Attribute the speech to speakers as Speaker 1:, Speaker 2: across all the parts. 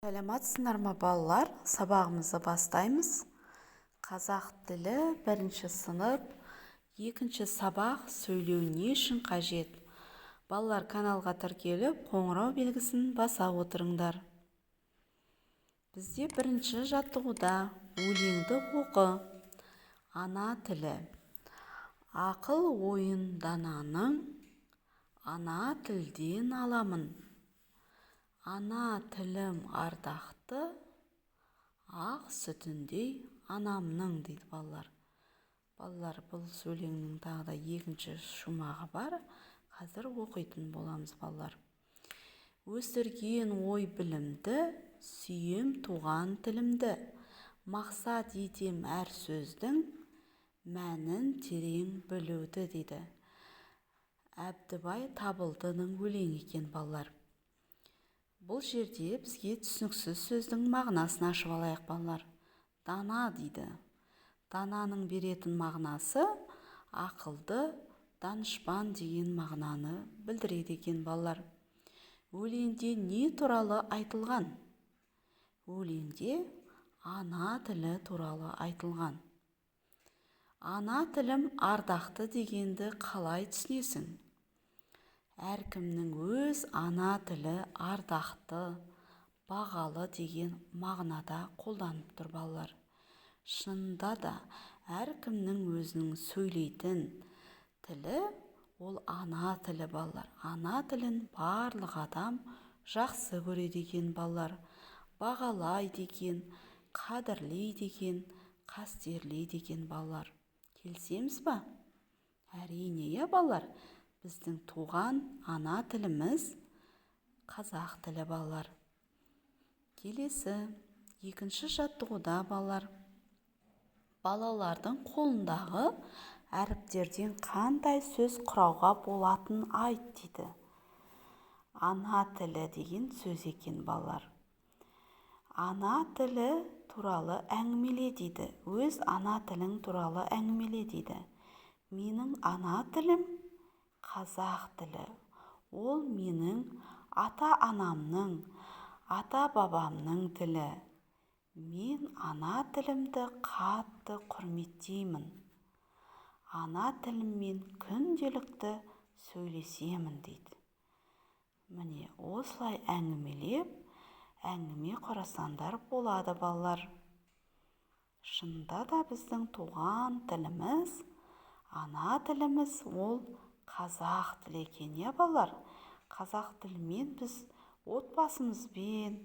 Speaker 1: Сәлематсыздар ма балалар? Сабағымызды бастаймыз. Қазақ тілі 1-ші сынып, 2-ші сабақ сөйлеу не үшін қажет? Балалар, каналға тіркеліп, қоңырау белгісін баса отырыңдар. Бізде 1-ші жаттығуда өлеңді оқы. Ана тілі. Ақыл ойын дананың, ана тілден аламын. Ана тілім ардақты, ақ сүтіндей анамның, дейді балалар. Балалар, бұл сөйлемнің тағы да 2-ші шумағы бар. Қазір оқитын боламыз, балалар. Өсірген ой білімді, сүйем туған тілімді. Мақсат етем әр сөздің, мәнін терең білуді, дейді. Әбдібай Табылдының өлеңі екен, балалар. Бұл жерде бізге түсініксіз сөздің мағынасын ашып алайық, балалар. Дана дейді. Дананың беретін мағынасы ақылды, данышпан деген мағынаны білдіреді екен, балалар. Өлеңде не туралы айтылған? Өлеңде ана тілі туралы айтылған. Ана тілім ардақты дегенді қалай түсінесің? Әркімнің өз ана тілі ардақты, бағалы деген мағынада қолданып тұр, балалар. Шынында да әркімнің өзінің сөйлейтін тілі ол ана тілі, балалар. Ана тілін барлық адам жақсы көреді екен, балалар. Бағалайды екен, қадірлейді екен, қастерлейді екен, балалар. Келісеміз ба? Әрине, балалар. Біздің туған ана тіліміз қазақ тілі, балалар. Келесі 2-ші жаттығуда, балалар, балалардың қолындағы әріптерден қандай сөз құрауға болатын айт, дейді. Ана тілі деген сөз екен, балалар. Ана тілі туралы әңгімеле, дейді. Өз ана тілің туралы әңгімеле, дейді. Менің ана тілім қазақ тілі. Ол менің ата-анамның, ата-бабамның тілі. Мен ана тілімді қатты құрметтеймін. Ана тіліммен күнделікті сөйлесемін, дейді. Міне, осылай әңгімелеп, әңгіме құрасандар болады, балалар. Шынында да біздің туған тіліміз, ана тіліміз ол қазақ тілі екен, балалар. Қазақ тілімен біз отбасымызбен,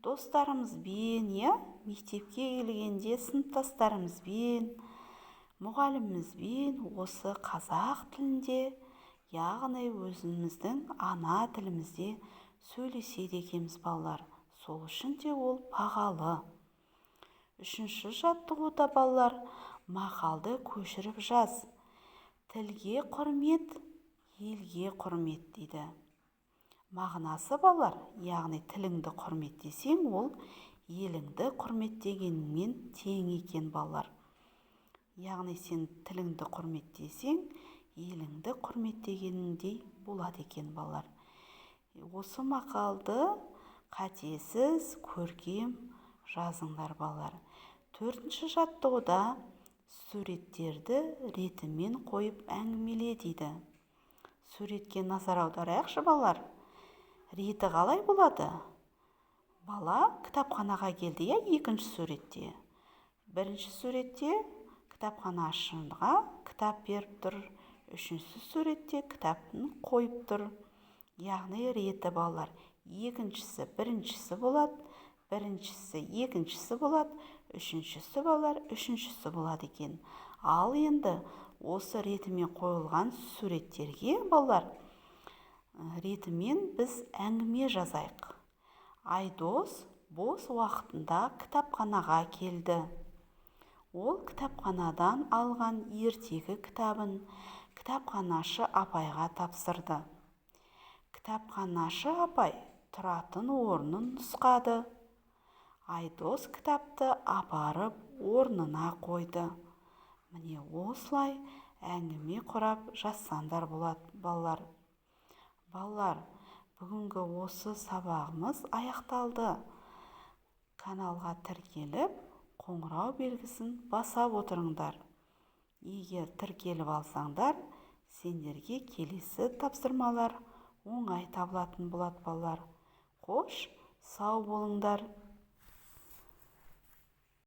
Speaker 1: достарымызбен, мектепке келгенде сыныптастарымызбен, мұғалімімізбен осы қазақ тілінде, яғни өзіміздің ана тілімізде сөйлеседі екенбіз, балалар. Сол үшін де ол бағалы. 3-ші жаттығуда, балалар, мақалды көшіріп жаз. Тілге құрмет, елге құрмет, дейді. Мағынасы, балалар, яғни тіліңді құрметтесең, ол еліңді құрметтегенмен тең екен, балалар. Яғни сен тіліңді құрметтесең, еліңді құрметтегеніңдей болады екен, балалар. Осы мақалды қатесіз, көркем жазыңдар, балалар. 4-ші жаттығуда суреттерді ретімен қойып әңгімеле, дейді. Суретке назар аударайықшы, балалар. Реті қалай болады? Бала кітапханаға келді, 2-ші суретте. 1-ші суретте кітапханашыға кітап беріп тұр. 3-ші суретте кітапты қойып тұр. Яғни реті, балалар. 2-шісі 1-шісі болады, 1-шісі 2-шісі болады, 3-шісі, балалар, 3-шісі болады екен. Ал енді осы ретімен қойылған суреттерге, балалар, ретімен біз әңгіме жазайық. Айдос бос уақытында кітапханаға келді. Ол кітапханадан алған ертегі кітабын кітапханашы апайға тапсырды. Кітапханашы апай тұратын орнын нұсқады. Айдос кітапты апарып орнына қойды. Міне осылай әңгіме құрап жазсаңдар болады, балалар. Балалар, бүгінгі осы сабағымыз аяқталды. каналға тіркеліп қоңырау белгісін баса отырыңдар. Егер тіркеліп алсаңдар, сендерге келесі тапсырмалар оңай табылатын болады балалар. Қош, сау болыңдар.